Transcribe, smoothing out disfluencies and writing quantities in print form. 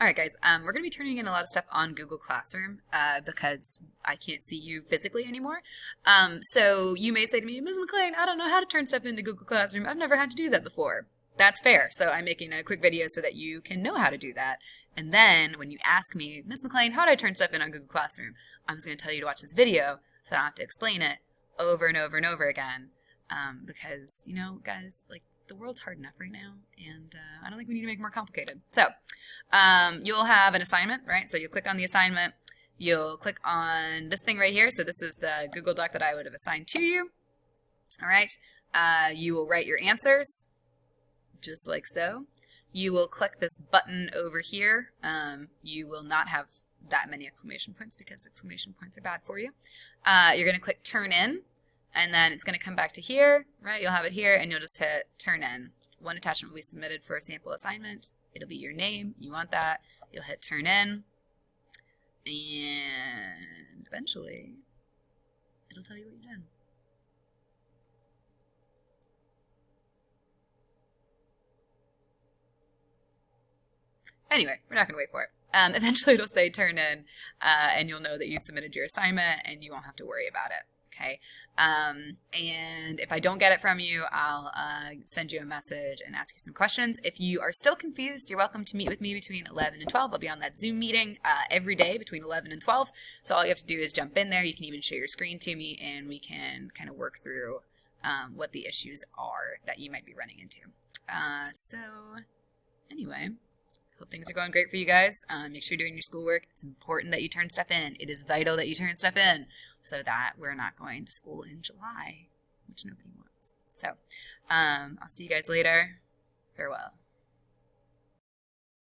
All right, guys, we're going to be turning in a lot of stuff on Google Classroom because I can't see you physically anymore. So you may say to me, Ms. McLean, I don't know how to turn stuff into Google Classroom. I've never had to do that before. That's fair. So I'm making a quick video so that you can know how to do that. And then when you ask me, Ms. McLean, how do I turn stuff in on Google Classroom? I'm just going to tell you to watch this video so I don't have to explain it over and over and over again because, you know, guys, like, the world's hard enough right now, and I don't think we need to make it more complicated. So you'll have an assignment, right? So you'll click on the assignment. You'll click on this thing right here. So this is the Google Doc that I would have assigned to you. All right. You will write your answers, just like so. You will click this button over here. You will not have that many exclamation points because exclamation points are bad for you. You're going to click Turn In. And then it's going to come back to here, right? You'll have it here, and you'll just hit Turn In. One attachment will be submitted for a sample assignment. It'll be your name. You want that. You'll hit Turn In. And eventually, it'll tell you what you've done. Anyway, we're not going to wait for it. Eventually, it'll say Turn In, and you'll know that you've submitted your assignment, and you won't have to worry about it. Okay, and if I don't get it from you, I'll send you a message and ask you some questions. If you are still confused, you're welcome to meet with me between 11 and 12. I'll be on that Zoom meeting every day between 11 and 12. So all you have to do is jump in there. You can even share your screen to me, and we can kind of work through what the issues are that you might be running into. So anyway, hope things are going great for you guys. Make sure you're doing your schoolwork. It's important that you turn stuff in. It is vital that you turn stuff in so that we're not going to school in July, which nobody wants. So I'll see you guys later. Farewell.